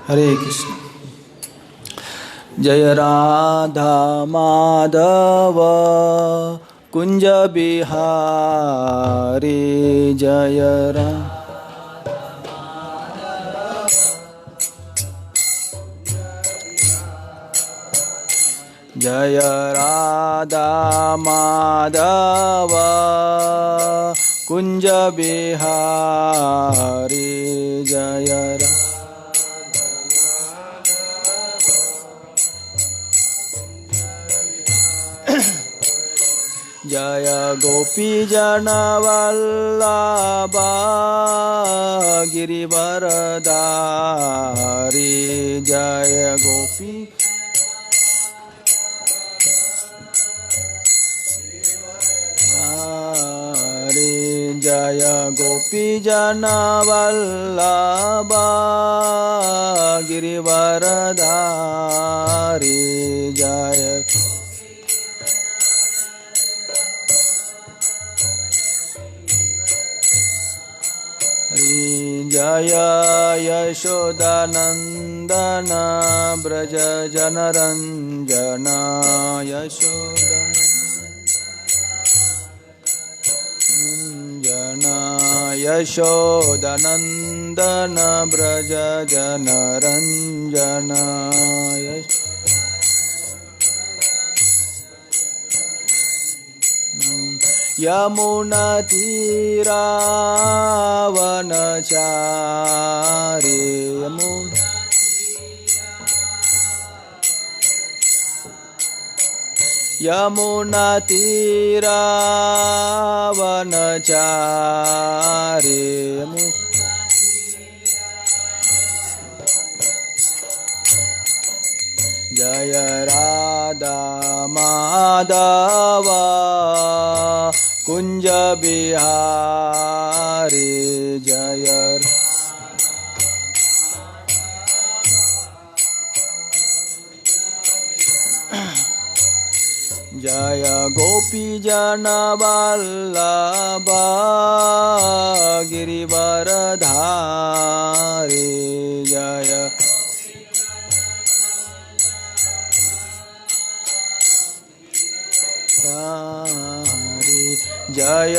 हरे कृष्ण। जय राधा माधव कुंज बिहारी जय जय राधा माधव कुंज बिहारी जय जय गोपी जन वल्लभा गिरिवरधारी जय गोपी जय गोपी जन वल्लभा गिरिवरधारी जय जय यशोदानंदन ब्रज जनरंजन यशोदानंदन ब्रज जनरंजन यमुना तीरावनचारी यमुना तीरावनचारी जय राधा माधव कुंज बिहारी जय जय गोपी जन वल्लभा गिरिवरधारी जय जय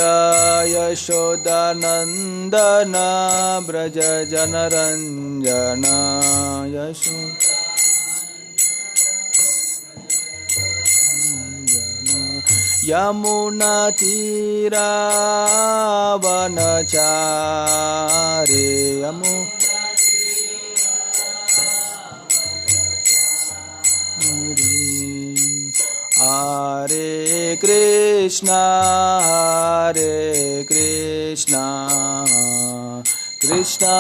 यशोदानंदन ब्रज जनरंजन यमुना तीरावनचारी हरे Krishna Krishna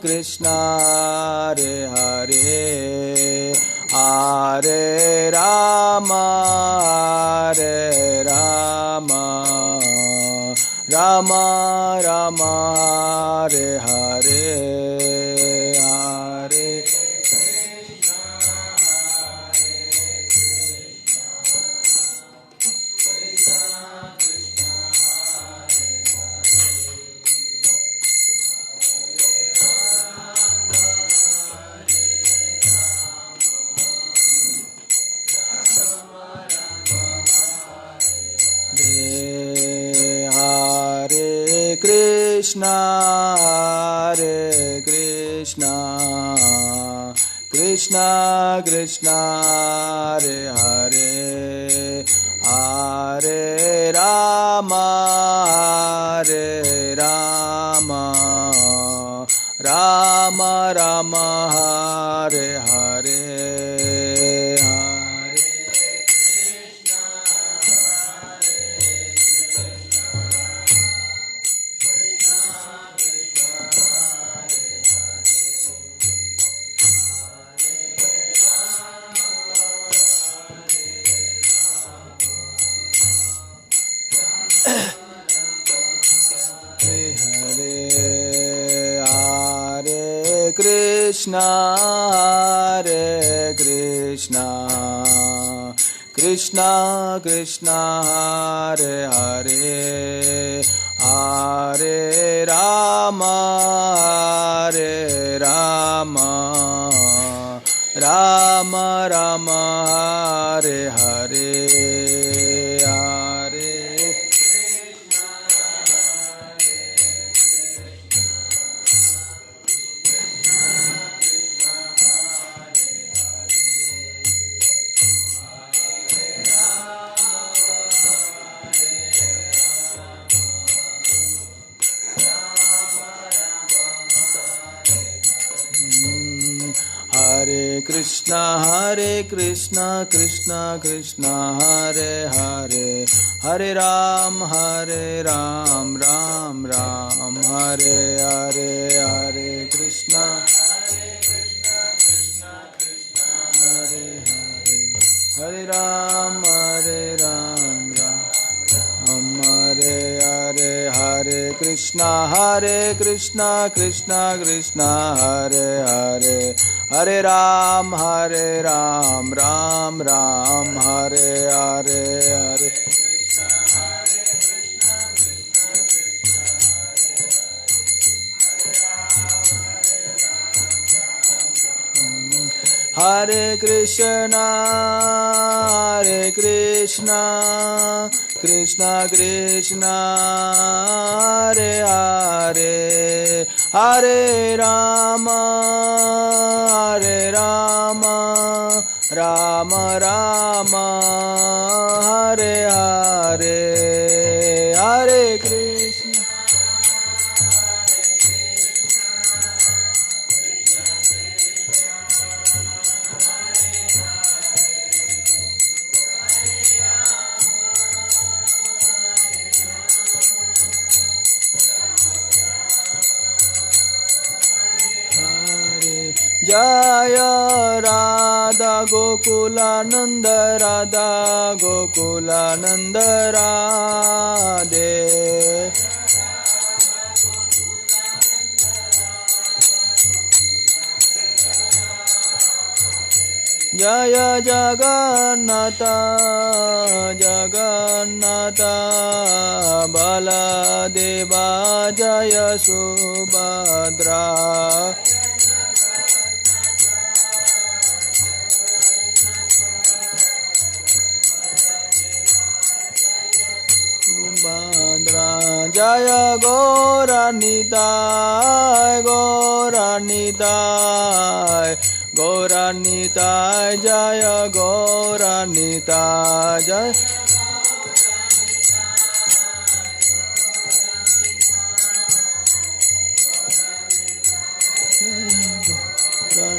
Krishna Hare Hare Hare Ram Ram Ram Hare Hare Hare Krishna Krishna Krishna Hare Hare Hare Ram Ram Ram Hare Hare Krishna Krishna Krishna Hare Hare Hare Rama, Hare Rama, Rama Rama, Hare Hare, Hare Hare Krishna, Krishna Krishna, Hare Hare, Hare Ram, Ram Ram, Hare Hare, Hare Krishna, Hare Hare, Hare Ram, Ram Hare Hare, Hare Krishna, Krishna Krishna, Hare Hare, Hare Ram, Ram Ram, Hare Hare, Hare Hare Krishna, Krishna Krishna, Hare Hare, Hare Rama, Rama Rama, Hare Hare, Hare Krishna. Jaya Radha Gokulananda, Radha Gokulananda Radhe. Jaya Jagannatha, Jagannatha, Baladeva, Jaya Subhadra. Jaya Gauranitai, Gauranitai, Gauranitai, Jaya Gauranitai, Jaya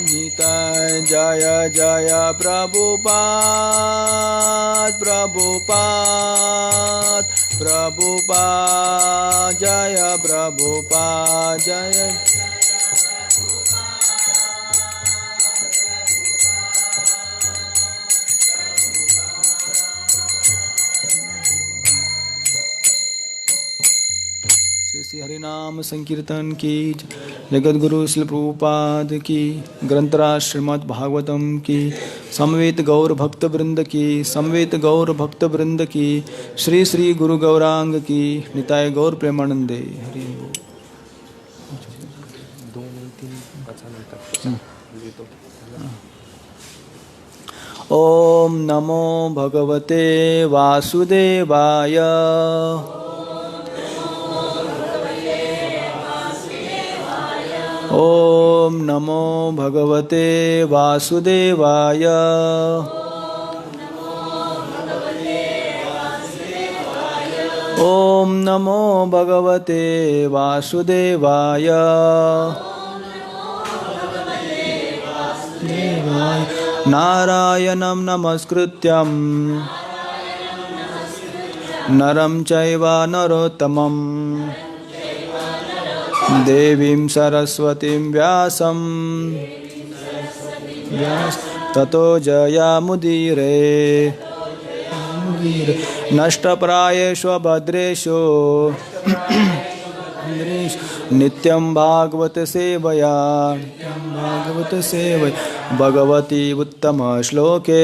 Nitai, Jaya Jaya Prabhupada, Prabhupada, Prabhupada, Jaya Prabhupada, Jaya Shri हरिनाम संकीर्तन की, जगत गुरु श्री प्रभुपाद की, ग्रंथराज श्रीमद् भागवतम की, समवेत गौर भक्त वृंद की, समवेत गौर भक्त वृंद की, श्री श्री गुरु गौरांग की, निताय गौर प्रेमानंदे। हरि ओम नमो भगवते वासुदेवाय। ओम नमो भगवते वासुदेवाय। ओम नमो भगवते वासुदेवाय। नारायणं नमस्कृत्यं नरं चैव नरोत्तमं देवीं सरस्वतीं व्यासं ततो जयामुदीरे। नष्टप्रायेषु भद्रेषु नित्यं भागवत सेवया भगवती उत्तम श्लोके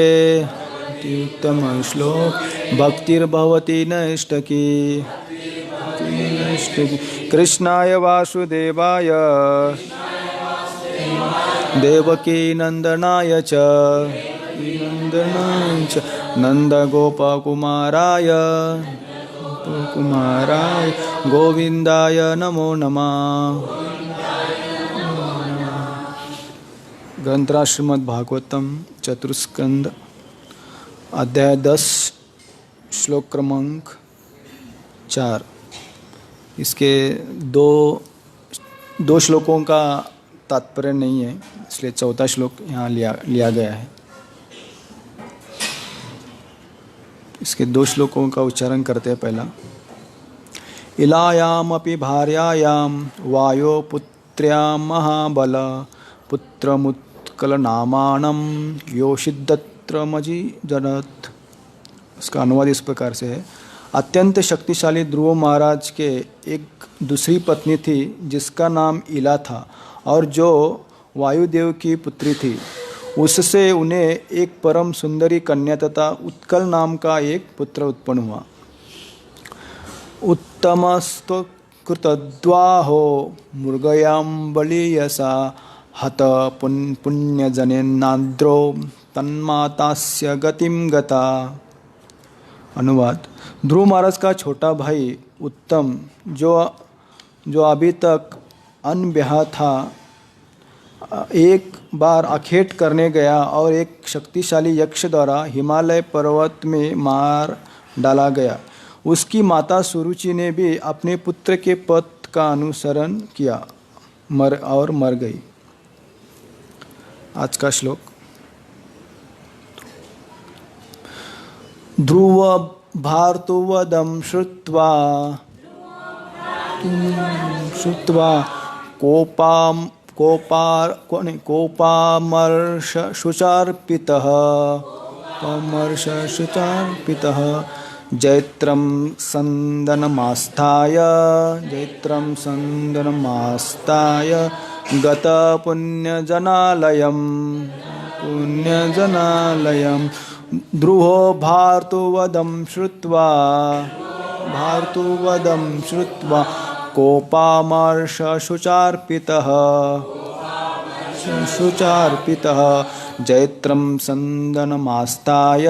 भक्तिर्भवति नैष्टकी कृष्णाय वासुदेवाय देवकी नंदनाय च नंदगोपकुमाराय गोविंदाय नमो नमः। ग्रंथराज श्रीमद् भागवतम चतुस्कंद अध्याय 10 श्लोक क्रमांक 4। इसके दो श्लोकों का तात्पर्य नहीं है, इसलिए चौथा श्लोक यहाँ लिया गया है। इसके 2 श्लोकों का उच्चारण करते हैं। पहला, इलायाम अपि भार्यायाम वायो पुत्र्यां महाबल पुत्रमुत्कलनामानं योषिदत्रमजि जनत। इसका अनुवाद इस प्रकार से है, अत्यंत शक्तिशाली ध्रुव महाराज के एक दूसरी पत्नी थी जिसका नाम इला था और जो वायुदेव की पुत्री थी। उससे उन्हें एक परम सुंदरी कन्या तथा उत्कल नाम का एक पुत्र उत्पन्न हुआ। उत्तमस्तुकृतद्वाहो मृगयां बलीयसा हत पुण्यजनेन्नाद्रो तन्मातास्य गतिं गता। अनुवाद, ध्रुव महाराज का छोटा भाई उत्तम जो अभी तक अनब्याह था, एक बार आखेट करने गया और एक शक्तिशाली यक्ष द्वारा हिमालय पर्वत में मार डाला गया। उसकी माता सुरुचि ने भी अपने पुत्र के पथ का अनुसरण किया और मर गई। आज का श्लोक। ध्रुव भार्तुवदं श्रुत्वा कोपामर्षशुचार्पितः जैत्रं सन्दनमास्थाय गत पुण्यजनालयम्। ध्रुवो भार्तुवदं श्रुत्वा कोपामर्षशुचार्पितः जैत्रं सन्दनमास्ताय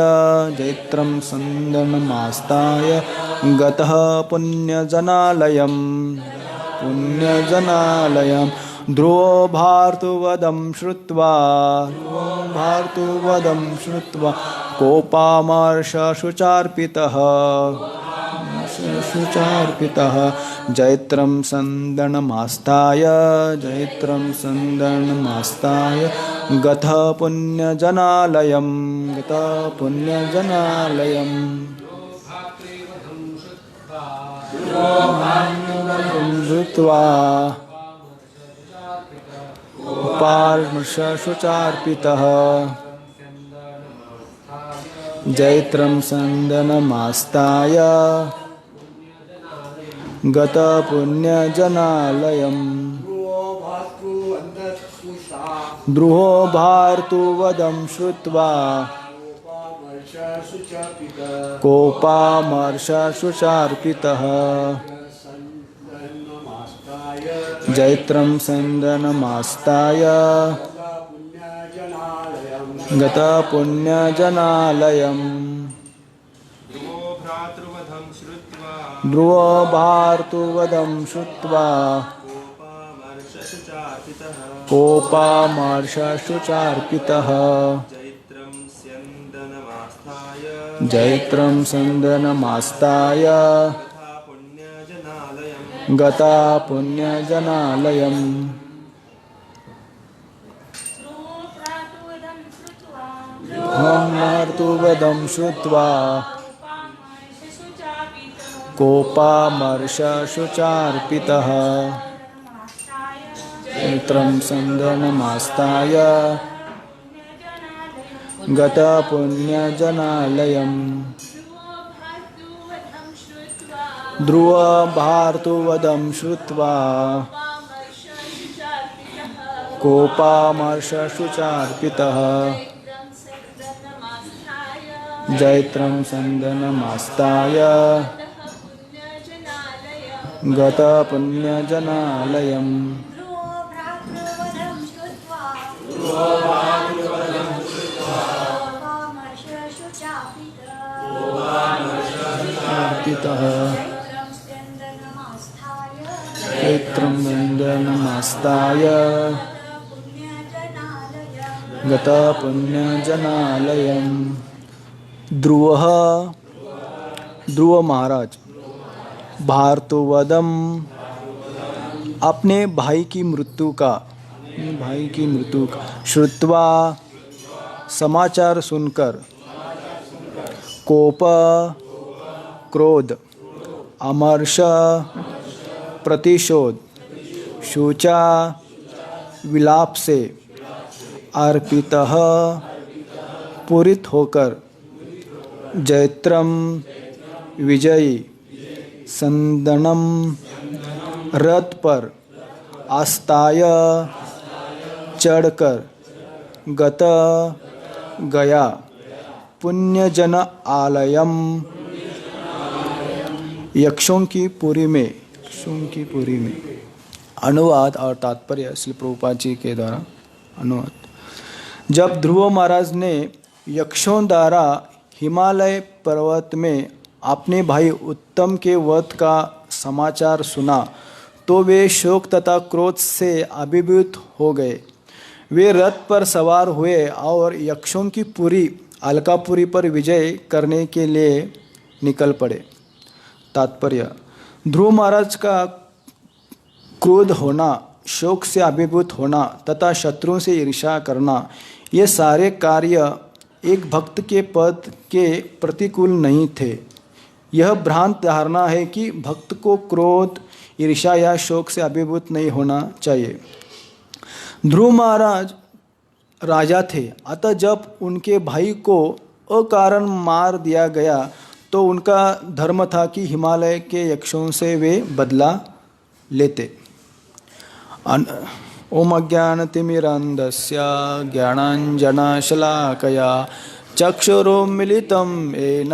गतः पुण्यजनालयम्। ध्रुवो भार्तुवदं श्रुत्वा कोपामर्षशुचार्पितः जैत्रं सन्दनमास्ताय गतः पुण्यजनालयम्। कोपामर्षशुचार्पितः जैत्रं सन्दनमास्ताय गत पुण्यजनालयम्। ध्रुवो भार्तुवदं श्रुत्वा कोपामर्षशुचार्पितः जैत्रं सन्दनमास्ताय गत पुण्यजनालयम्। ध्रुवो भार्तुवदं श्रुत्वा कोपामर्षशुचार्पितः जैत्रं सन्दनमास्ताय गता पुण्यजनालयम्। भार्तुवदं श्रुत्वा कोपामर्षशुचार्पितः जैत्रं सन्दनमास्ताय गत पुण्यजनालयम्। ध्रुव भार्तुवदं श्रुत्वा कोपामर्षशुचार्पितः जैत्रं सन्दनमास्ताय गत पुण्यजनालयम् अर्पितः चैत्रं वन्दनमास्ताय गत पुण्यजनालयम्। ध्रुवः, ध्रुव महाराज, भारतोवदम, अपने भाई की मृत्यु का श्रुत्वा, समाचार सुनकर, कोप, क्रोध, अमर्ष, प्रतिशोध, शोचा, विलाप से अर्पितः, पूरित होकर, जैत्रम, विजयी, संदनम, रथ पर, आस्ताय, चढ़कर, गत, गया, पुण्यजन आलयम, यक्षों की पुरी में, अनुवाद और तात्पर्य श्री प्रभुपाद जी के द्वारा अनुवाद। जब ध्रुव महाराज ने यक्षों द्वारा हिमालय पर्वत में अपने भाई उत्तम के वध का समाचार सुना तो वे शोक तथा क्रोध से अभिभूत हो गए। वे रथ पर सवार हुए और यक्षों की पुरी अलकापुरी पर विजय करने के लिए निकल पड़े। तात्पर्य: ध्रुव महाराज का क्रोध होना, शोक से अभिभूत होना तथा शत्रुओं से ईर्ष्या करना, ये सारे कार्य एक भक्त के पद के प्रतिकूल नहीं थे। यह भ्रांत धारणा है कि भक्त को क्रोध, ईर्ष्या या शोक से अभिभूत नहीं होना चाहिए। ध्रुव महाराज राजा थे, अतः जब उनके भाई को अकारण मार दिया गया तो उनका धर्म था कि हिमालय के यक्षों से वे बदला लेते। ओम अज्ञानतिमिरान्धस्य ज्ञानाञ्जनशलाकया चक्षुरुन्मीलितं येन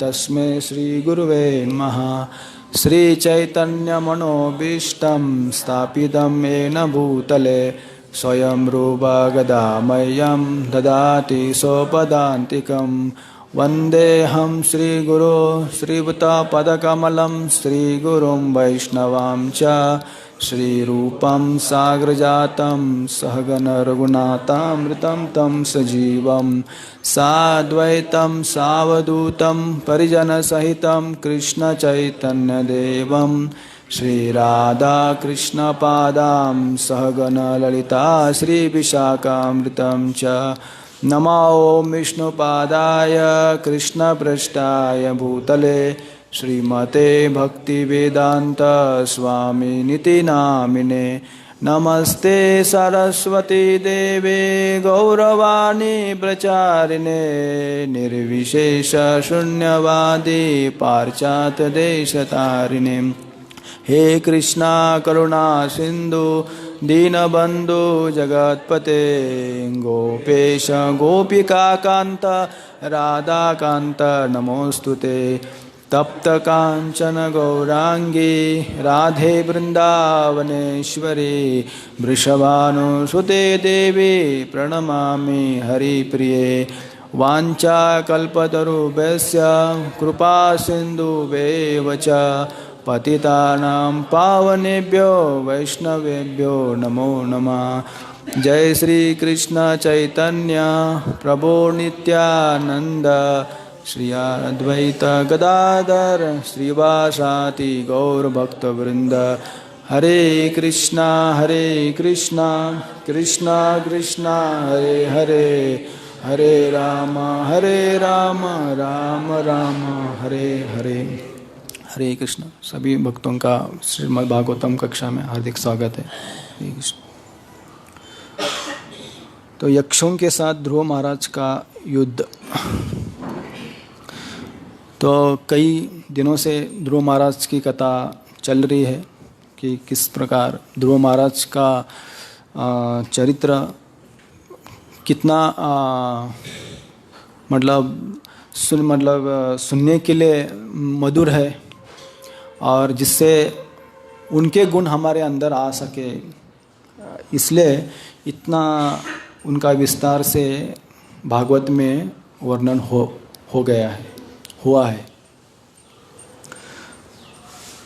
तस्मै श्रीगुरुवे नमः। श्रीचैतन्यमनोभीष्टं स्थापितं येन भूतले स्वयं रूपा गदा मह्यं ददाति स्वपदान्तिकं। वन्देऽहं श्रीगुरो श्रीयुतपदकमलं श्रीगुरुं वैष्णवां च श्रीरूपं साग्रजातं सहगण रघुनाथामृतं तं सजीवं साद्वैतं सावधूतं परिजनसहितं कृष्णचैतन्यदेवं श्रीराधाकृष्णपादां सहगण ललिता श्रीविशाखामृतं च। नमो विष्णुपादाय कृष्णपृष्ठाय भूतले श्रीमते भक्तिवेदांत स्वामिनिति नामिने। नमस्ते सरस्वती देवे गौरवाणी प्रचारिणे निर्विशेष शून्यवादी पाश्चात्य देशतारिणे। हे कृष्णा करुणा सिंधु दीनबंधु जगत्पते गोपेश गोपिकाकांत राधाकांत नमोस्तुते। तप्त कांचन गौरांगी राधे वृंदावनेश्वरी वृषभानुसुते देवी प्रणमामि हरिप्रिये। वाञ्छाकल्पतरुभ्यश्च कृपा सिन्धुभ्येव च पतितानां पावनेभ्यो वैष्णवेभ्यो नमो नमः। जय श्री कृष्ण चैतन्य प्रभो नित्यानंद श्री अद्वैत गदाधर श्रीवासाति गौरभक्तवृंद। हरे कृष्णा कृष्णा कृष्णा हरे हरे, हरे राम राम राम हरे हरे। हरे कृष्ण। सभी भक्तों का श्रीमद् भागवतम कक्षा में हार्दिक स्वागत है। हरे कृष्ण। तो यक्षों के साथ ध्रुव महाराज का युद्ध। तो कई दिनों से ध्रुव महाराज की कथा चल रही है कि किस प्रकार ध्रुव महाराज का चरित्र कितना सुनने के लिए मधुर है और जिससे उनके गुण हमारे अंदर आ सके, इसलिए इतना उनका विस्तार से भागवत में वर्णन हो गया है, हुआ है।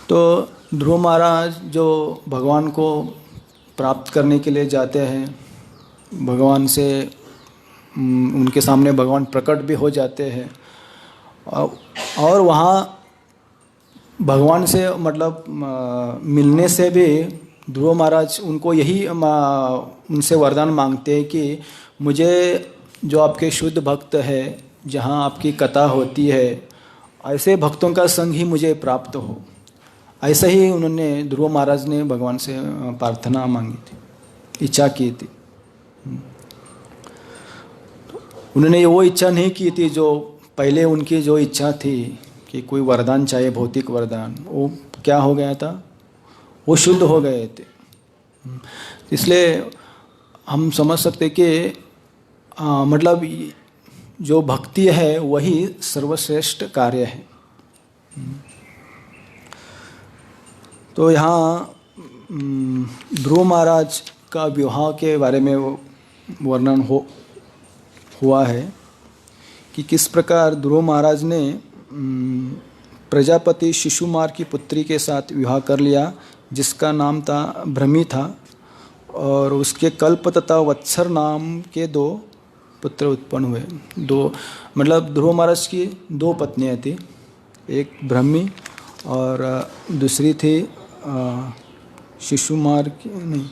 तो ध्रुव महाराज जो भगवान को प्राप्त करने के लिए जाते हैं, भगवान से उनके सामने भगवान प्रकट भी हो जाते हैं, और वहाँ भगवान से मतलब मिलने से भी ध्रुव महाराज उनको यही उनसे वरदान मांगते हैं कि मुझे जो आपके शुद्ध भक्त है, जहाँ आपकी कथा होती है, ऐसे भक्तों का संग ही मुझे प्राप्त हो। ऐसा ही उन्होंने ध्रुव महाराज ने भगवान से प्रार्थना मांगी थी, इच्छा की थी। उन्होंने वो इच्छा नहीं की थी जो पहले उनकी जो इच्छा थी कि कोई वरदान चाहिए, भौतिक वरदान, वो क्या हो गया था, वो शुद्ध हो गए थे। इसलिए हम समझ सकते कि मतलब जो भक्ति है वही सर्वश्रेष्ठ कार्य है। तो यहाँ ध्रुव महाराज का विवाह के बारे में वर्णन हुआ है कि किस प्रकार ध्रुव महाराज ने प्रजापति शिशुमार की पुत्री के साथ विवाह कर लिया, जिसका नाम था भ्रमी था, और उसके कल्प तथा वत्सर नाम के 2 पुत्र उत्पन्न हुए। 2 मतलब ध्रुव महाराज की 2 पत्नियां थी, एक भ्रमी और दूसरी थी शिशुमार की नहीं,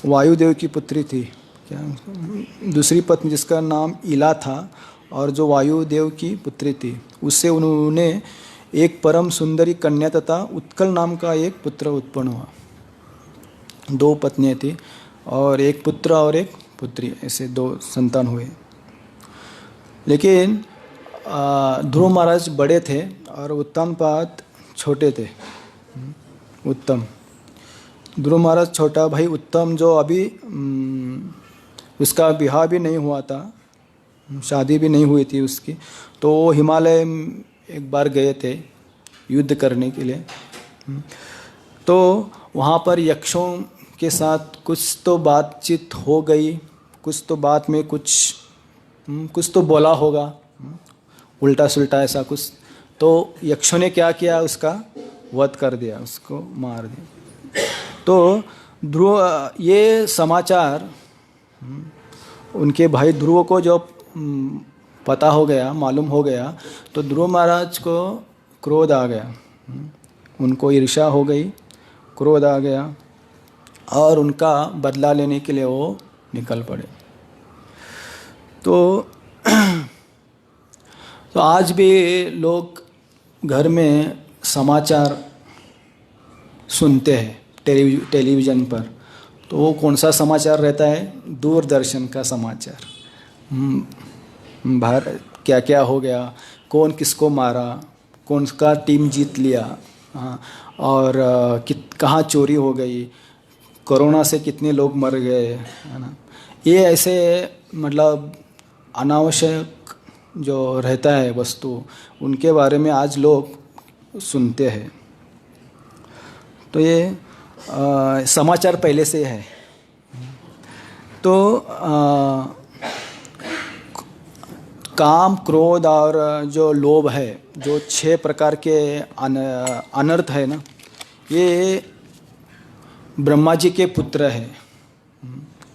वायुदेव की पुत्री थी क्या, दूसरी पत्नी जिसका नाम इला था, और जो वायुदेव की पुत्री थी, उससे उन्होंने एक परम सुंदरी कन्या तथा उत्कल नाम का एक पुत्र उत्पन्न हुआ। 2 पत्नियां थी और एक पुत्र और एक पुत्री, ऐसे 2 संतान हुए। लेकिन ध्रुव महाराज बड़े थे और उत्तानपाद छोटे थे। उत्तम, ध्रुव महाराज छोटा भाई उत्तम, जो अभी उसका विवाह भी नहीं हुआ था, शादी भी नहीं हुई थी उसकी, तो वो हिमालय एक बार गए थे युद्ध करने के लिए। तो वहाँ पर यक्षों के साथ कुछ तो बातचीत हो गई, कुछ तो बात में कुछ तो बोला होगा, उल्टा सुल्टा ऐसा कुछ। तो यक्षों ने क्या किया, उसका वध कर दिया, उसको मार दिया। तो ध्रुव ये समाचार उनके भाई ध्रुव को जब पता हो गया, मालूम हो गया, तो ध्रुव महाराज को क्रोध आ गया, उनको ईर्ष्या हो गई, क्रोध आ गया, और उनका बदला लेने के लिए वो निकल पड़े। तो आज भी लोग घर में समाचार सुनते हैं टेलीविज़न पर, तो वो कौन सा समाचार रहता है, दूरदर्शन का समाचार। भारत क्या क्या हो गया, कौन किसको मारा, कौन सा टीम जीत लिया, और कहाँ चोरी हो गई, कोरोना से कितने लोग मर गए, है ना। ये ऐसे मतलब अनावश्यक जो रहता है वस्तु, उनके बारे में आज लोग सुनते हैं। तो ये समाचार पहले से है। तो काम, क्रोध और जो लोभ है, जो 6 प्रकार के अनर्थ है ना, ये ब्रह्मा जी के पुत्र है।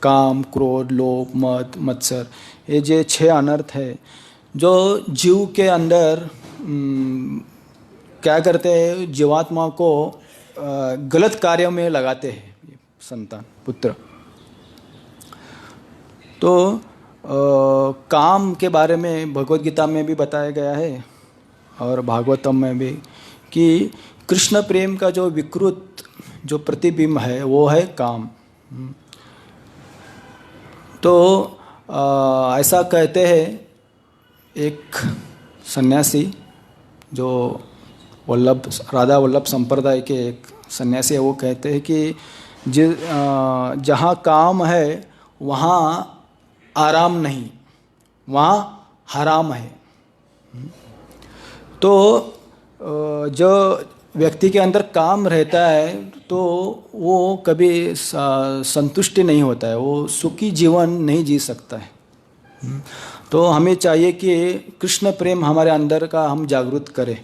काम, क्रोध, लोभ, मद, मत्सर, ये जो 6 अनर्थ है, जो जीव के अंदर क्या करते हैं, जीवात्मा को गलत कार्यों में लगाते हैं संतान, पुत्र। तो काम के बारे में भगवद गीता में भी बताया गया है और भागवतम में भी, कि कृष्ण प्रेम का जो विकृत जो प्रतिबिंब है वो है काम। तो ऐसा कहते हैं एक सन्यासी, जो राधा वल्लभ संप्रदाय के एक सन्यासी है, वो कहते हैं कि जहाँ काम है वहाँ आराम नहीं, वहाँ हराम है। तो जो व्यक्ति के अंदर काम रहता है तो वो कभी संतुष्टि नहीं होता है, वो सुखी जीवन नहीं जी सकता है। तो हमें चाहिए कि कृष्ण प्रेम हमारे अंदर का हम जागृत करें,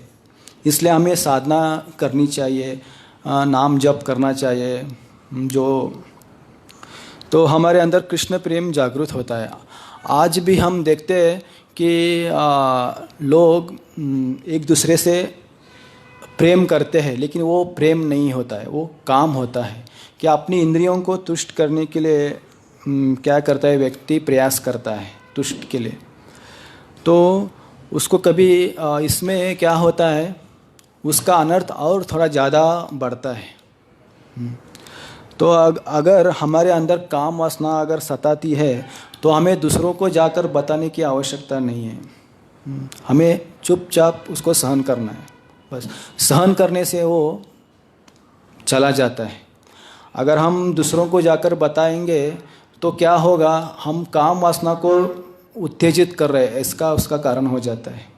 इसलिए हमें साधना करनी चाहिए, नाम जप करना चाहिए, तो हमारे अंदर कृष्ण प्रेम जागृत होता है। आज भी हम देखते हैं कि लोग एक दूसरे से प्रेम करते हैं, लेकिन वो प्रेम नहीं होता है, वो काम होता है कि अपनी इंद्रियों को तुष्ट करने के लिए क्या करता है व्यक्ति, प्रयास करता है तुष्ट के लिए। तो उसको कभी इसमें क्या होता है, उसका अनर्थ और थोड़ा ज़्यादा बढ़ता है। तो अगर हमारे अंदर काम वासना अगर सताती है तो हमें दूसरों को जाकर बताने की आवश्यकता नहीं है, हमें चुपचाप उसको सहन करना है, बस सहन करने से वो चला जाता है। अगर हम दूसरों को जाकर बताएंगे तो क्या होगा, हम काम वासना को उत्तेजित कर रहे हैं, इसका उसका कारण हो जाता है।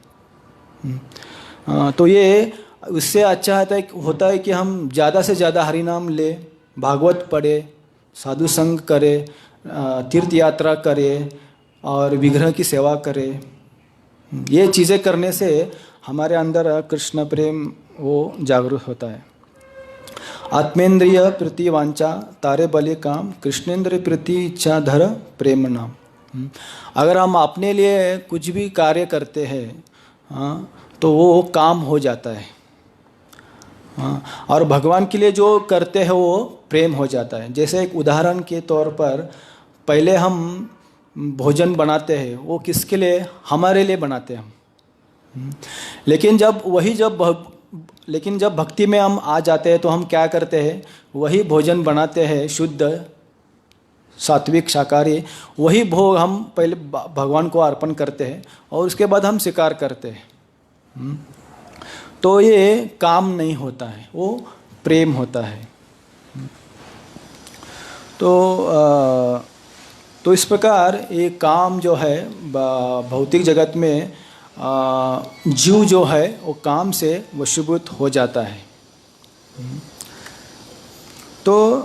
तो ये उससे अच्छा होता है कि हम ज़्यादा से ज़्यादा हरि नाम ले, भागवत पढ़े, साधु संग करे, तीर्थ यात्रा करे और विग्रह की सेवा करे। ये चीज़ें करने से हमारे अंदर कृष्ण प्रेम वो जागरूक होता है। आत्मेंद्रिय प्रति वांछा तारे बलि काम, कृष्णेंद्र प्रति इच्छा धर प्रेम नाम। अगर हम अपने लिए कुछ भी कार्य करते हैं तो वो काम हो जाता है, और भगवान के लिए जो करते हैं वो प्रेम हो जाता है। जैसे एक उदाहरण के तौर पर, पहले हम भोजन बनाते हैं, वो किसके लिए, हमारे लिए बनाते हैं हम। लेकिन जब भक्ति में हम आ जाते हैं तो हम क्या करते हैं, वही भोजन बनाते हैं शुद्ध सात्विक शाकाहारी, वही भोग हम पहले भगवान को अर्पण करते हैं और उसके बाद हम स्वीकार करते हैं। तो ये काम नहीं होता है, वो प्रेम होता है। तो इस प्रकार ये काम जो है भौतिक जगत में जीव जो है वो काम से वशीभूत हो जाता है। तो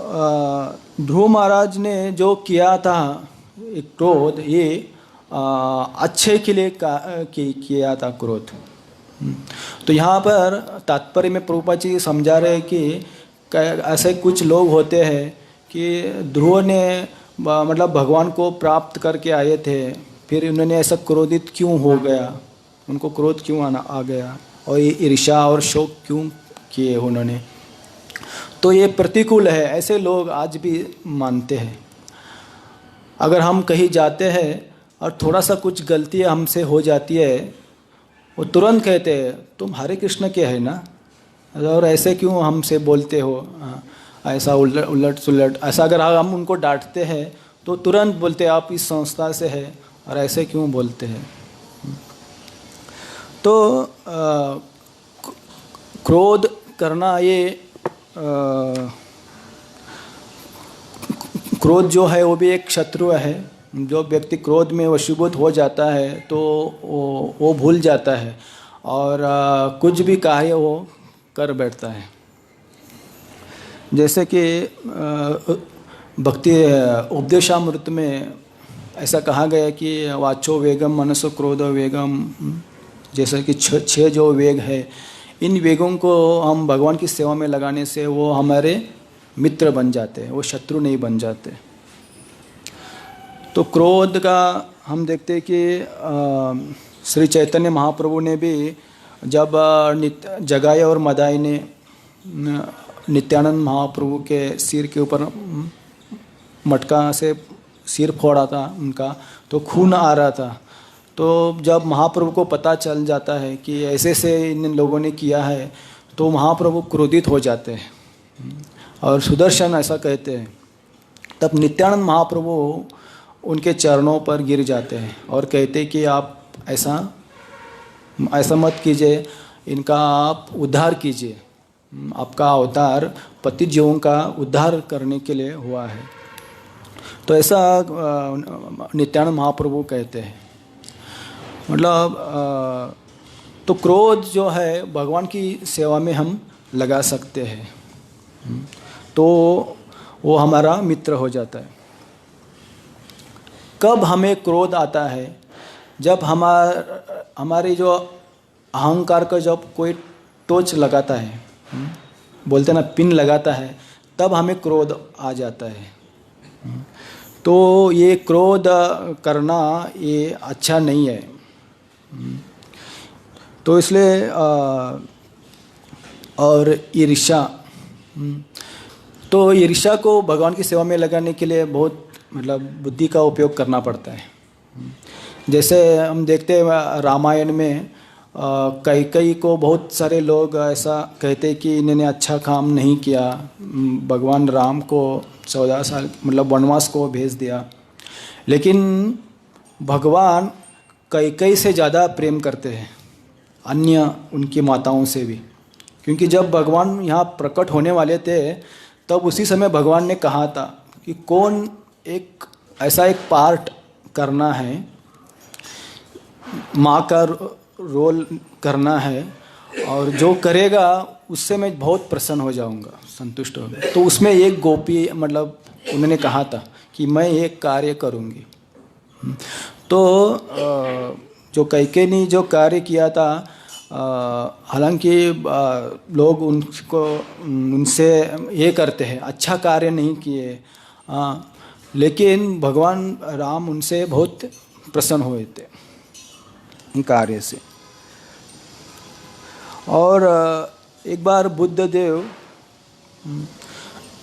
ध्रुव महाराज ने जो किया था एक क्रोध, ये अच्छे के लिए किया था क्रोध। तो यहाँ पर तात्पर्य में प्रभुपाद जी समझा रहे कि ऐसे कुछ लोग होते हैं कि ध्रुव ने मतलब भगवान को प्राप्त करके आए थे, फिर उन्होंने ऐसा क्रोधित क्यों हो गया, उनको क्रोध क्यों आ गया और ये ईर्ष्या और शोक क्यों किए उन्होंने। तो ये प्रतिकूल है, ऐसे लोग आज भी मानते हैं। अगर हम कहीं जाते हैं और थोड़ा सा कुछ गलती हमसे हो जाती है, वो तुरंत कहते हैं तुम हरे कृष्ण के है ना, और ऐसे क्यों हमसे बोलते हो, ऐसा उलट सुलट। ऐसा अगर हम उनको डांटते हैं तो तुरंत बोलते हैं आप इस संस्था से है और ऐसे क्यों बोलते हैं। तो क्रोध करना, ये क्रोध जो है वो भी एक शत्रु है। जो व्यक्ति क्रोध में वशीभूत हो जाता है तो वो भूल जाता है और कुछ भी कार्य वो कर बैठता है। जैसे कि भक्ति उपदेशामृत में ऐसा कहा गया कि वाचो वेगम मनसो क्रोधो वेगम, जैसे कि छह जो वेग है, इन वेगों को हम भगवान की सेवा में लगाने से वो हमारे मित्र बन जाते हैं, वो शत्रु नहीं बन जाते। तो क्रोध का हम देखते हैं कि श्री चैतन्य महाप्रभु ने भी जब जगाई और मदाई ने नित्यानंद महाप्रभु के सिर के ऊपर मटका से सिर फोड़ा था उनका, तो खून आ रहा था। तो जब महाप्रभु को पता चल जाता है कि ऐसे से इन लोगों ने किया है तो महाप्रभु क्रोधित हो जाते हैं और सुदर्शन ऐसा कहते हैं। तब नित्यानंद महाप्रभु उनके चरणों पर गिर जाते हैं और कहते कि आप ऐसा मत कीजिए, इनका आप उद्धार कीजिए, आपका अवतार पतित जीवों का उद्धार करने के लिए हुआ है। तो ऐसा नित्यानंद महाप्रभु कहते हैं। मतलब तो क्रोध जो है भगवान की सेवा में हम लगा सकते हैं तो वो हमारा मित्र हो जाता है। कब हमें क्रोध आता है? जब हमारी जो अहंकार का जब कोई टोच लगाता है, बोलते ना पिन लगाता है, तब हमें क्रोध आ जाता है। तो ये क्रोध करना ये अच्छा नहीं है। तो इसलिए और ईर्ष्या, तो ईर्ष्या को भगवान की सेवा में लगाने के लिए बहुत मतलब बुद्धि का उपयोग करना पड़ता है। जैसे हम देखते हैं रामायण में कैकेयी को बहुत सारे लोग ऐसा कहते हैं कि इन्होंने अच्छा काम नहीं किया, भगवान राम को 14 साल मतलब वनवास को भेज दिया। लेकिन भगवान कैकेयी से ज़्यादा प्रेम करते हैं अन्य उनकी माताओं से भी, क्योंकि जब भगवान यहाँ प्रकट होने वाले थे तब उसी समय भगवान ने कहा था कि कौन एक ऐसा एक पार्ट करना है, माँ का रोल करना है, और जो करेगा उससे मैं बहुत प्रसन्न हो जाऊंगा, संतुष्ट होगा। तो उसमें एक गोपी मतलब उन्होंने कहा था कि मैं एक कार्य करूंगी। तो जो कैकेयी ने जो कार्य किया था, हालांकि लोग उनसे ये करते हैं अच्छा कार्य नहीं किए, लेकिन भगवान राम उनसे बहुत प्रसन्न हुए थे कार्य से। और एक बार बुद्ध देव,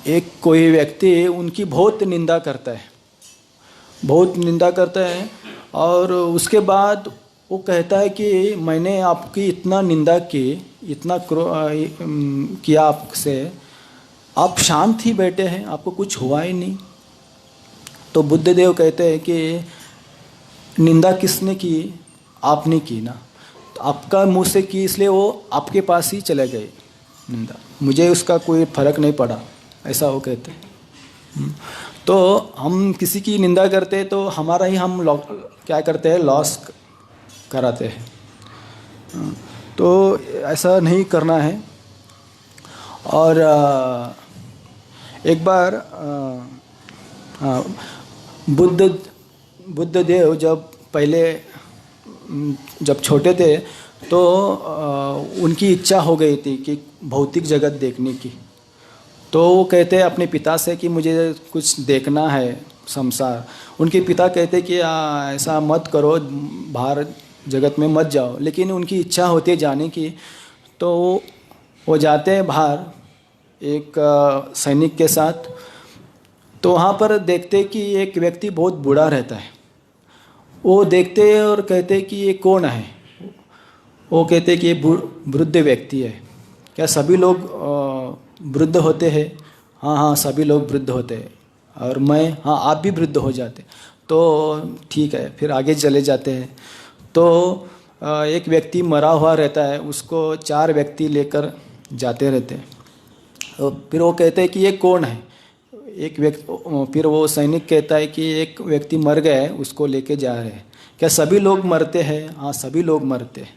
एक कोई व्यक्ति उनकी बहुत निंदा करता है, बहुत निंदा करता है, और उसके बाद वो कहता है कि मैंने आपकी इतना निंदा की, इतना किया आपसे, आप शांत ही बैठे हैं, आपको कुछ हुआ ही नहीं। तो बुद्ध देव कहते हैं कि निंदा किसने की? आपने की ना, तो आपका मुंह से की इसलिए वो आपके पास ही चले गए निंदा, मुझे उसका कोई फर्क नहीं पड़ा, ऐसा वो कहते हैं। तो हम किसी की निंदा करते हैं तो हमारा ही हम क्या करते हैं, लॉस कराते हैं। तो ऐसा नहीं करना है। और एक बार बुद्ध देव जब पहले जब छोटे थे तो उनकी इच्छा हो गई थी कि भौतिक जगत देखने की। तो वो कहते हैं अपने पिता से कि मुझे कुछ देखना है संसार। उनके पिता कहते कि ऐसा मत करो, बाहर जगत में मत जाओ, लेकिन उनकी इच्छा होती है जाने की। तो वो जाते हैं बाहर एक सैनिक के साथ। तो वहाँ पर देखते कि एक व्यक्ति बहुत बूढ़ा रहता है। वो देखते हैं और कहते कि ये कौन है? वो कहते कि ये वृद्ध व्यक्ति है। क्या सभी लोग वृद्ध होते हैं? हाँ हाँ, सभी लोग वृद्ध होते हैं, और मैं, हाँ आप भी वृद्ध हो जाते। तो ठीक है, फिर आगे चले जाते हैं। तो एक व्यक्ति मरा हुआ रहता है, उसको 4 व्यक्ति लेकर जाते रहते हैं। तो फिर वो कहते हैं कि ये कौन है? एक व्यक्ति, फिर वो सैनिक कहता है कि एक व्यक्ति मर गया है, उसको लेके जा रहे हैं। क्या सभी लोग मरते हैं? हाँ सभी लोग मरते हैं।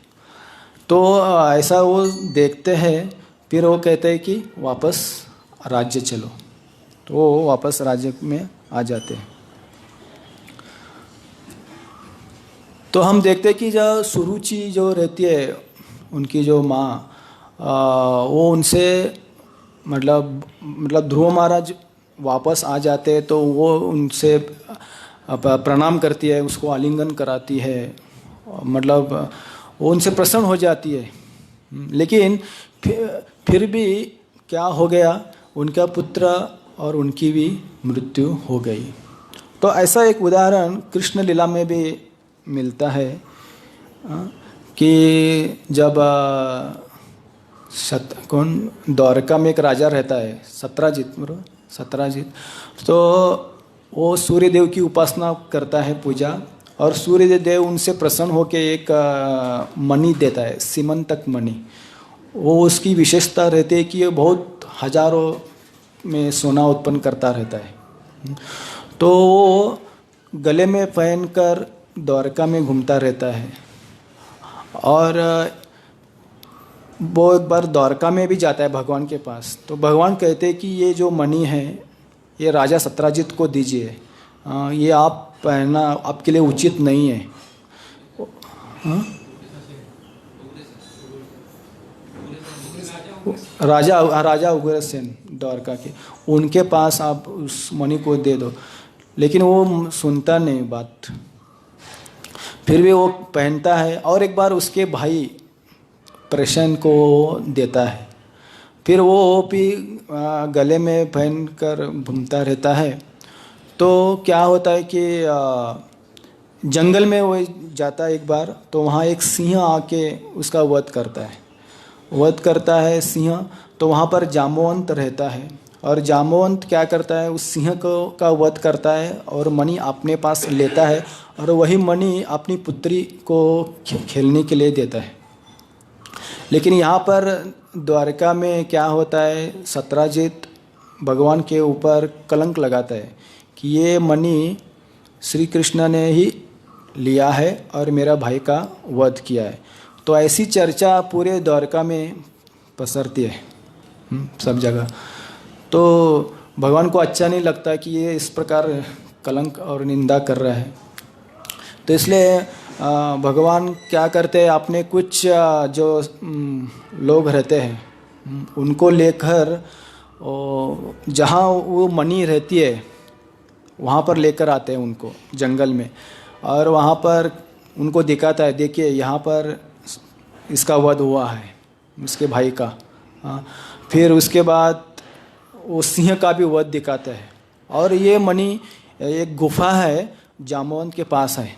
तो ऐसा वो देखते हैं। फिर वो कहते हैं कि वापस राज्य चलो। तो वो वापस राज्य में आ जाते हैं। तो हम देखते हैं कि जो सुरुचि जो रहती है, उनकी जो माँ, वो उनसे मतलब ध्रुव महाराज वापस आ जाते हैं तो वो उनसे प्रणाम करती है, उसको आलिंगन कराती है, मतलब वो उनसे प्रसन्न हो जाती है। लेकिन फिर भी क्या हो गया, उनका पुत्र और उनकी भी मृत्यु हो गई। तो ऐसा एक उदाहरण कृष्ण लीला में भी मिलता है कि जब द्वारका में एक राजा रहता है, सत्राजित। तो वो सूर्य देव की उपासना करता है, पूजा, और सूर्य देव उनसे प्रसन्न होकर एक मणि देता है, सीमंतक मणि। वो उसकी विशेषता रहती है कि ये बहुत हजारों में सोना उत्पन्न करता रहता है। तो वो गले में पहनकर द्वारका में घूमता रहता है। और वो एक बार द्वारका में भी जाता है भगवान के पास, तो भगवान कहते हैं कि ये जो मणि है ये राजा सत्राजित को दीजिए, ये आप पहनना आपके लिए उचित नहीं है। हाँ? राजा उग्रसेन द्वारका के, उनके पास आप उस मणि को दे दो। लेकिन वो सुनता नहीं बात, फिर भी वो पहनता है और एक बार उसके भाई प्रशन को देता है। फिर वो भी गले में पहन कर घूमता रहता है। तो क्या होता है कि जंगल में वो जाता है एक बार, तो वहाँ एक सिंह आके उसका वध करता है सिंह। तो वहाँ पर जाम्बवंत रहता है और जाम्बवंत क्या करता है, उस सिंह को का वध करता है और मणि अपने पास लेता है और वही मणि अपनी पुत्री को खेलने के लिए देता है। लेकिन यहाँ पर द्वारका में क्या होता है, सत्राजित भगवान के ऊपर कलंक लगाता है कि ये मणि श्री कृष्ण ने ही लिया है और मेरा भाई का वध किया है। तो ऐसी चर्चा पूरे द्वारका में पसरती है सब जगह। तो भगवान को अच्छा नहीं लगता कि ये इस प्रकार कलंक और निंदा कर रहा है। तो इसलिए भगवान क्या करते हैं, अपने कुछ जो लोग रहते हैं उनको लेकर जहाँ वो मणि रहती है वहाँ पर लेकर आते हैं उनको जंगल में, और वहाँ पर उनको दिखाता है, देखिए यहाँ पर इसका वध हुआ है इसके भाई का। फिर उसके बाद वो सिंह का भी वध दिखाता है। और ये मणि एक गुफा है जाम्बवंत के पास है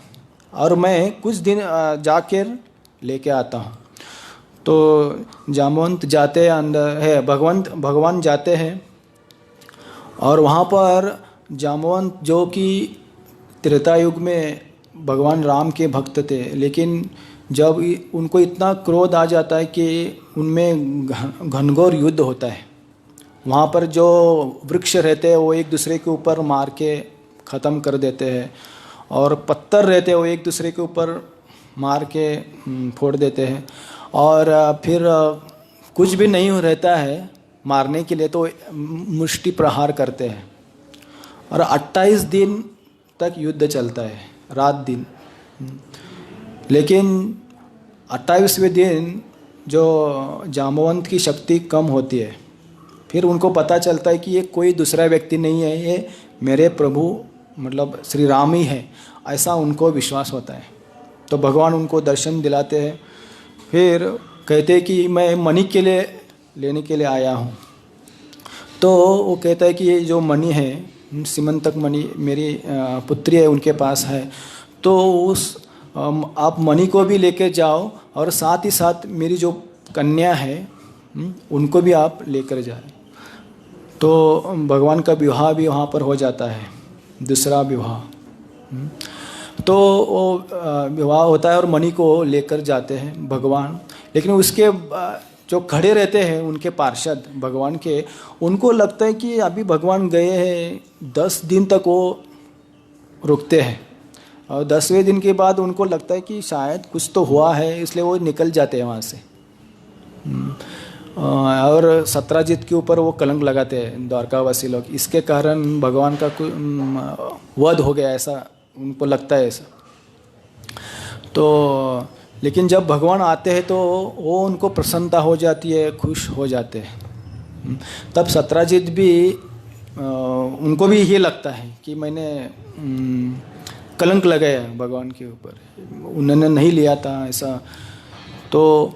और मैं कुछ दिन जाकर लेके आता हूँ। तो जाम्बवंत जाते हैं, अंदर है भगवान जाते हैं और वहाँ पर जाम्बवंत जो कि त्रेता युग में भगवान राम के भक्त थे, लेकिन जब उनको इतना क्रोध आ जाता है कि उनमें घनघोर युद्ध होता है। वहाँ पर जो वृक्ष रहते हैं वो एक दूसरे के ऊपर मार के ख़त्म कर देते हैं, और पत्थर रहते हैं वो एक दूसरे के ऊपर मार के फोड़ देते हैं। और फिर कुछ भी नहीं रहता है मारने के लिए तो मुष्टि प्रहार करते हैं, और 28 दिन तक युद्ध चलता है, रात दिन। लेकिन 28वें दिन जो जाम्बवंत की शक्ति कम होती है, फिर उनको पता चलता है कि ये कोई दूसरा व्यक्ति नहीं है, ये मेरे प्रभु मतलब श्री राम ही है, ऐसा उनको विश्वास होता है। तो भगवान उनको दर्शन दिलाते हैं, फिर कहते हैं कि मैं मणि के लिए लेने के लिए आया हूँ। तो वो कहता है कि ये जो मणि है सीमंतक मणि मेरी पुत्री है उनके पास है, तो उस आप मणि को भी लेके जाओ और साथ ही साथ मेरी जो कन्या है उनको भी आप लेकर जाए। तो भगवान का विवाह भी वहाँ पर हो जाता है, दूसरा विवाह। तो वो विवाह होता है और मणि को लेकर जाते हैं भगवान। लेकिन उसके जो खड़े रहते हैं उनके पार्षद भगवान के, उनको लगता है कि अभी भगवान गए हैं, 10 दिन तक वो रुकते हैं, और 10वें दिन के बाद उनको लगता है कि शायद कुछ तो हुआ है, इसलिए वो निकल जाते हैं वहाँ से। और सत्राजित के ऊपर वो कलंक लगाते हैं द्वारकावासी लोग, इसके कारण भगवान का वध हो गया, ऐसा उनको लगता है ऐसा। तो लेकिन जब भगवान आते हैं तो वो उनको प्रसन्नता हो जाती है, खुश हो जाते हैं। तब सत्राजित भी उनको भी ये लगता है कि मैंने कलंक लगाया भगवान के ऊपर, उन्होंने नहीं लिया था ऐसा। तो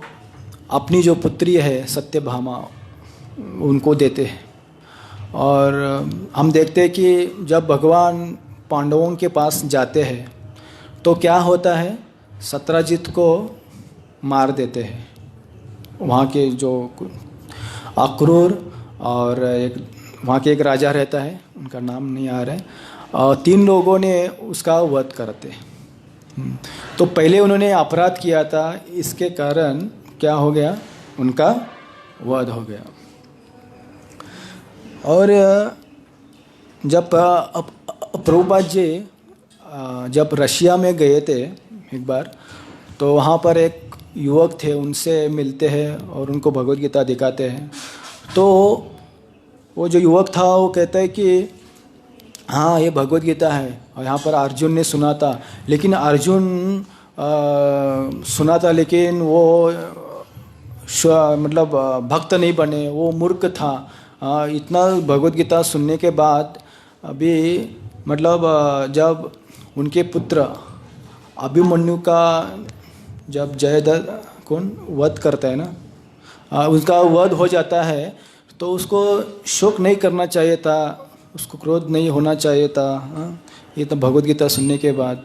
अपनी जो पुत्री है सत्यभामा उनको देते हैं। और हम देखते हैं कि जब भगवान पांडवों के पास जाते हैं तो क्या होता है, सत्राजित को मार देते हैं वहाँ के जो अक्रूर, और एक वहाँ के एक राजा रहता है उनका नाम नहीं आ रहा है, और 3 लोगों ने उसका वध करते हैं। तो पहले उन्होंने अपराध किया था, इसके कारण क्या हो गया, उनका वध हो गया। और जब प्रभुपाद जी जब रशिया में गए थे एक बार, तो वहाँ पर एक युवक थे उनसे मिलते हैं और उनको भगवद गीता दिखाते हैं। तो वो जो युवक था वो कहता है कि हाँ ये भगवद गीता है, और यहाँ पर अर्जुन ने सुना था, लेकिन अर्जुन सुना था लेकिन वो मतलब भक्त नहीं बने, वो मूर्ख था। इतना भगवद गीता सुनने के बाद अभी मतलब जब उनके पुत्र अभिमन्यु का जब जयद्रथ कौन वध करता है ना, उसका वध हो जाता है, तो उसको शोक नहीं करना चाहिए था, उसको क्रोध नहीं होना चाहिए था। ये तो भगवद गीता सुनने के बाद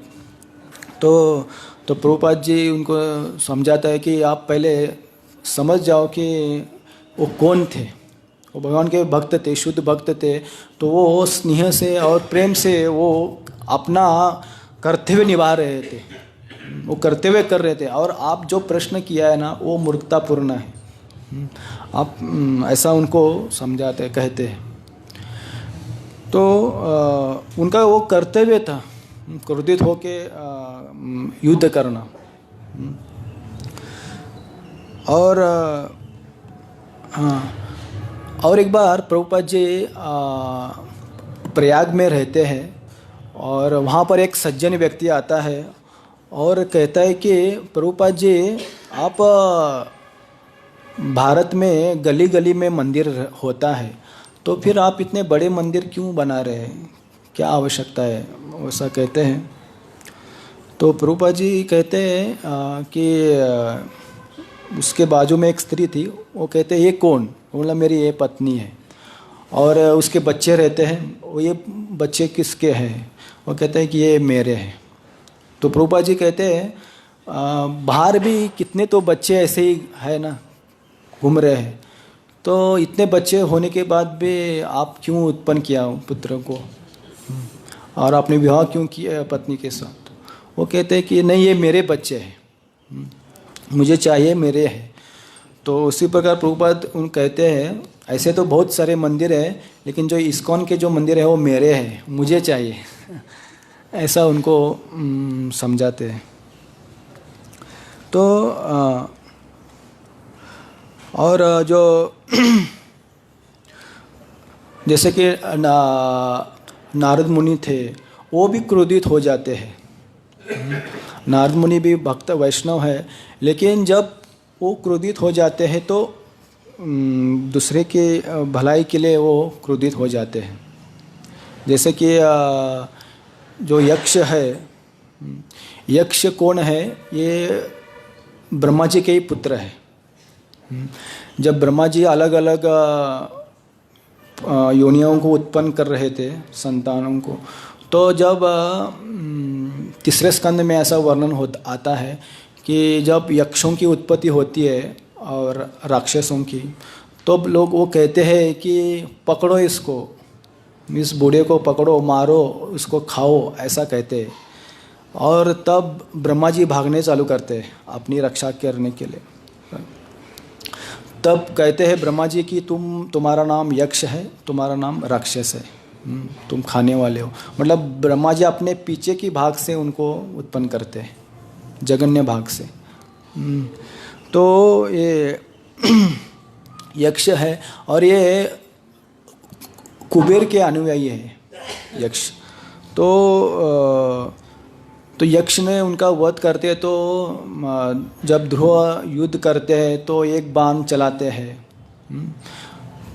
तो प्रभुपाद जी उनको समझाता है कि आप पहले समझ जाओ कि वो कौन थे। वो भगवान के भक्त थे, शुद्ध भक्त थे, तो वो स्नेह से और प्रेम से वो अपना कर्तव्य निभा रहे थे, वो कर्तव्य कर रहे थे। और आप जो प्रश्न किया है ना वो मूर्खतापूर्ण है, आप ऐसा उनको समझाते कहते हैं। तो उनका वो कर्तव्य था क्रोधित होके युद्ध करना। और हाँ, और एक बार प्रभुपाद जी प्रयाग में रहते हैं और वहाँ पर एक सज्जन व्यक्ति आता है और कहता है कि प्रभुपाद जी आप भारत में गली गली में मंदिर होता है, तो फिर आप इतने बड़े मंदिर क्यों बना रहे हैं, क्या आवश्यकता है, वैसा कहते हैं। तो प्रभुपाद जी कहते हैं कि उसके बाजू में एक स्त्री थी, वो कहते हैं ये कौन, बोला मेरी ये पत्नी है और उसके बच्चे रहते हैं, वो ये बच्चे किसके हैं, वो कहते हैं कि ये मेरे हैं। तो प्रभुपाद जी कहते हैं बाहर भी कितने तो बच्चे ऐसे ही है ना घूम रहे हैं, तो इतने बच्चे होने के बाद भी आप क्यों उत्पन्न किया पुत्र को और आपने विवाह क्यों किया पत्नी के साथ। वो कहते हैं कि नहीं ये मेरे बच्चे हैं, मुझे चाहिए मेरे हैं। तो उसी प्रकार प्रभुपाद उन कहते हैं ऐसे तो बहुत सारे मंदिर हैं, लेकिन जो इस्कॉन के जो मंदिर है वो मेरे हैं, मुझे चाहिए ऐसा उनको समझाते हैं। तो और जो जैसे कि नारद मुनि थे वो भी क्रोधित हो जाते हैं। नारद मुनि भी भक्त वैष्णव है, लेकिन जब वो क्रोधित हो जाते हैं तो दूसरे के भलाई के लिए वो क्रोधित हो जाते हैं। जैसे कि जो यक्ष है, यक्ष कौन है, ये ब्रह्मा जी के ही पुत्र है। जब ब्रह्मा जी अलग अलग योनियों को उत्पन्न कर रहे थे संतानों को, तो जब तीसरे स्कंद में ऐसा वर्णन आता है कि जब यक्षों की उत्पत्ति होती है और राक्षसों की, तो लोग वो कहते हैं कि पकड़ो इसको, इस बूढ़े को पकड़ो, मारो, इसको खाओ, ऐसा कहते हैं। और तब ब्रह्मा जी भागने चालू करते हैं अपनी रक्षा करने के लिए। तब कहते हैं ब्रह्मा जी कि तुम्हारा नाम यक्ष है, तुम्हारा नाम राक्षस है, तुम खाने वाले हो। मतलब ब्रह्मा जी अपने पीछे की भाग से उनको उत्पन्न करते हैं, जगन्य भाग से। तो ये यक्ष है और ये कुबेर के अनुयायी है यक्ष। तो यक्ष ने उनका वध करते हैं। तो जब ध्रुव युद्ध करते हैं तो एक बाण चलाते हैं,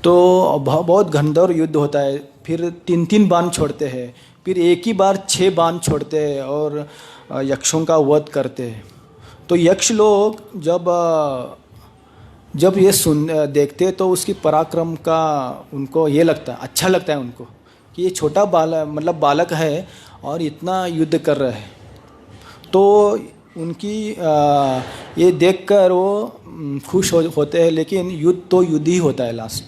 तो बहुत घनघोर युद्ध होता है। फिर 3-3 बाण छोड़ते हैं, फिर एक ही बार 6 बाण छोड़ते हैं और यक्षों का वध करते हैं। तो यक्ष लोग जब ये देखते तो उसकी पराक्रम का उनको ये लगता है, अच्छा लगता है उनको कि ये छोटा बालक है और इतना युद्ध कर रहा है। तो उनकी ये देखकर वो खुश होते हैं, लेकिन युद्ध तो युद्ध ही होता है लास्ट।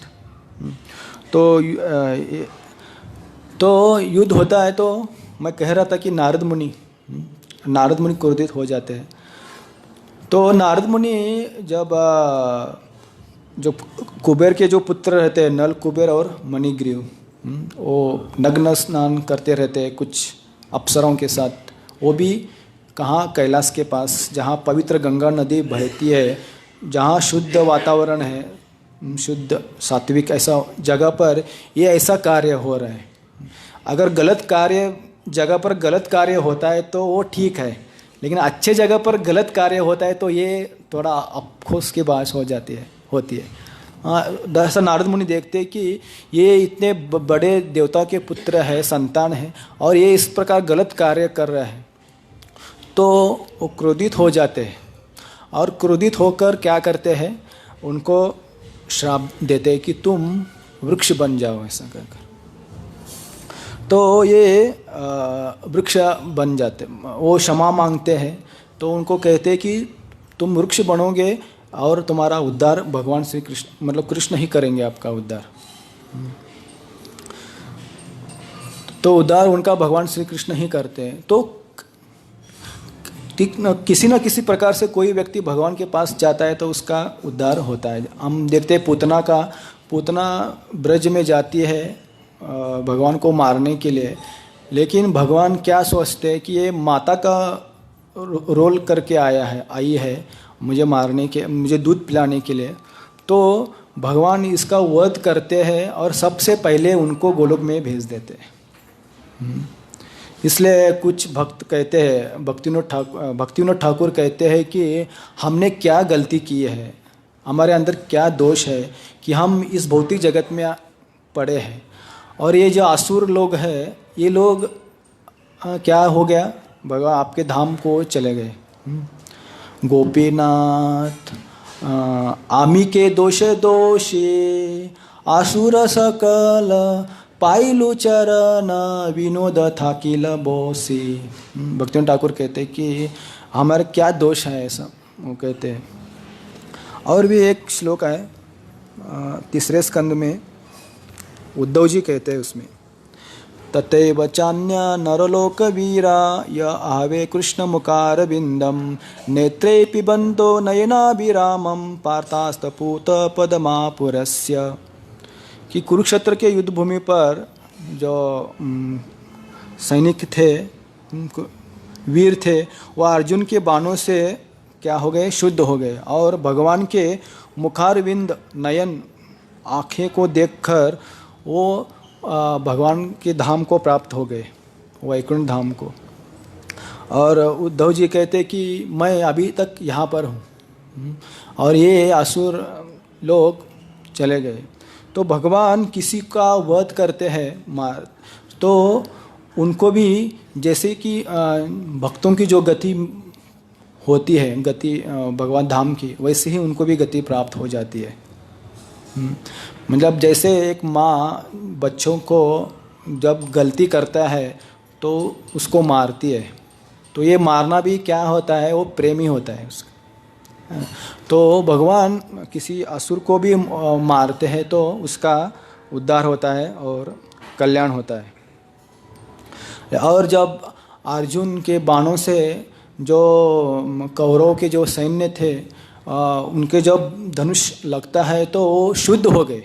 तो युद्ध होता है। तो मैं कह रहा था कि नारद मुनि क्रोधित हो जाते हैं। तो नारद मुनि जब जो कुबेर के जो पुत्र रहते हैं, नल कुबेर और मणिग्रीव, वो नग्न स्नान करते रहते हैं कुछ अप्सरों के साथ, वो भी कहाँ? कैलाश के पास, जहाँ पवित्र गंगा नदी बहती है, जहाँ शुद्ध वातावरण है, शुद्ध सात्विक ऐसा जगह पर ये ऐसा कार्य हो रहा है। अगर गलत कार्य जगह पर गलत कार्य होता है तो वो ठीक है, लेकिन अच्छे जगह पर गलत कार्य होता है तो ये थोड़ा अफसोस की बात हो जाती है, होती है। दरअसल नारद मुनि देखते हैं कि ये इतने बड़े देवता के पुत्र है, संतान है, और ये इस प्रकार गलत कार्य कर रहे हैं, तो वो क्रोधित हो जाते हैं। और क्रोधित होकर क्या करते हैं? उनको श्राप देते हैं कि तुम वृक्ष बन जाओ, ऐसा कहकर। तो ये वृक्ष बन जाते, वो क्षमा मांगते हैं, तो उनको कहते हैं कि तुम वृक्ष बनोगे और तुम्हारा उद्धार भगवान श्री कृष्ण, मतलब कृष्ण ही करेंगे आपका उद्धार। तो उद्धार उनका भगवान श्री कृष्ण ही करते हैं। तो किसी न किसी प्रकार से कोई व्यक्ति भगवान के पास जाता है तो उसका उद्धार होता है। हम देखते हैं पूतना ब्रज में जाती है भगवान को मारने के लिए, लेकिन भगवान क्या सोचते हैं कि ये माता का रोल करके आई है मुझे मारने के, मुझे दूध पिलाने के लिए। तो भगवान इसका वध करते हैं और सबसे पहले उनको गोलोक में भेज देते हैं। इसलिए कुछ भक्त कहते हैं, भक्तिविनोद ठाकुर कहते हैं कि हमने क्या गलती की है, हमारे अंदर क्या दोष है कि हम इस भौतिक जगत में पड़े हैं। और ये जो असुर लोग हैं, ये लोग क्या हो गया, भगवान आपके धाम को चले गए। गोपीनाथ आमी के दोष दोषे आसुर सकल पाइलु चरण विनोद थाकिल बोसी। भक्तिविनोद ठाकुर कहते हैं कि हमारे क्या दोष है, ऐसा वो कहते हैं। और भी एक श्लोक है 3 स्कंद में, उद्धव जी कहते हैं उसमें, तथैव चान्य नरलोक वीरा य आवे कृष्ण मुखार बिंदम नेत्रे पिबंतो नयनाभिरामम पार्थास्तपूत पदमापुरस्य। कि कुरुक्षेत्र के युद्ध भूमि पर जो सैनिक थे, वीर थे, वह अर्जुन के बाणों से क्या हो गए? शुद्ध हो गए। और भगवान के मुखारविंद नयन आँखें को देखकर वो भगवान के धाम को प्राप्त हो गए, वैकुंठ धाम को। और उद्धव जी कहते कि मैं अभी तक यहाँ पर हूँ और ये असुर लोग चले गए। तो भगवान किसी का वध करते हैं, मार, तो उनको भी जैसे कि भक्तों की जो गति होती है, गति भगवान धाम की, वैसे ही उनको भी गति प्राप्त हो जाती है। मतलब जैसे एक माँ बच्चों को जब गलती करता है तो उसको मारती है, तो ये मारना भी क्या होता है? वो प्रेमी होता है उसका। तो भगवान किसी असुर को भी मारते हैं तो उसका उद्धार होता है और कल्याण होता है। और जब अर्जुन के बाणों से जो कौरवों के जो सैन्य थे, उनके जब धनुष लगता है तो वो शुद्ध हो गए,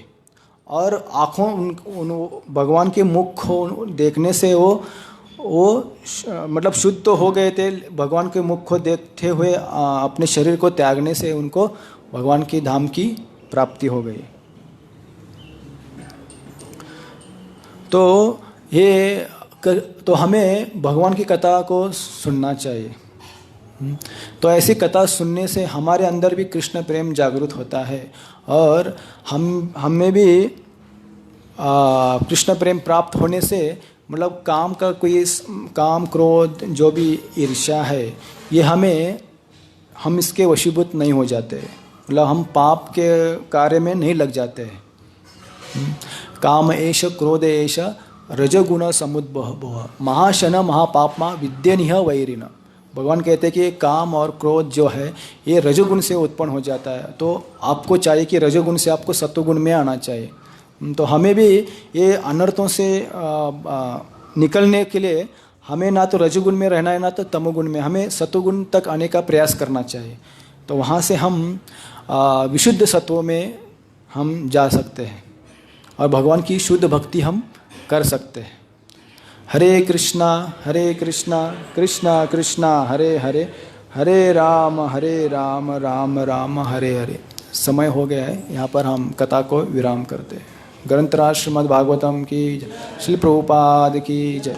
और आँखों भगवान के मुख को देखने से वो मतलब शुद्ध तो हो गए थे। भगवान के मुख को देखते हुए अपने शरीर को त्यागने से उनको भगवान की धाम की प्राप्ति हो गई। तो हमें भगवान की कथा को सुनना चाहिए। तो ऐसी कथा सुनने से हमारे अंदर भी कृष्ण प्रेम जागृत होता है, और हमें भी कृष्ण प्रेम प्राप्त होने से मतलब काम क्रोध जो भी ईर्ष्या है, ये हम इसके वशीभूत नहीं हो जाते, मतलब हम पाप के कार्य में नहीं लग जाते हैं। काम एष क्रोध एष रजगुण समुद्भव महाशन महापापमा विद्यनिह वैरिण। भगवान कहते हैं कि काम और क्रोध जो है ये रजोगुण से उत्पन्न हो जाता है। तो आपको चाहिए कि रजोगुण से आपको सत्वगुण में आना चाहिए। तो हमें भी ये अनर्थों से निकलने के लिए हमें ना तो रजोगुण में रहना है ना तो तमोगुण में, हमें सत्वगुण तक आने का प्रयास करना चाहिए। तो वहाँ से हम विशुद्ध सत्वों में हम जा सकते हैं और भगवान की शुद्ध भक्ति हम कर सकते हैं। हरे कृष्णा कृष्णा कृष्णा हरे हरे, हरे राम राम राम हरे हरे। समय हो गया है, यहाँ पर हम कथा को विराम करते हैं। ग्रंथराज श्रीमद् भागवतम की जय, श्री प्रभुपाद की जय।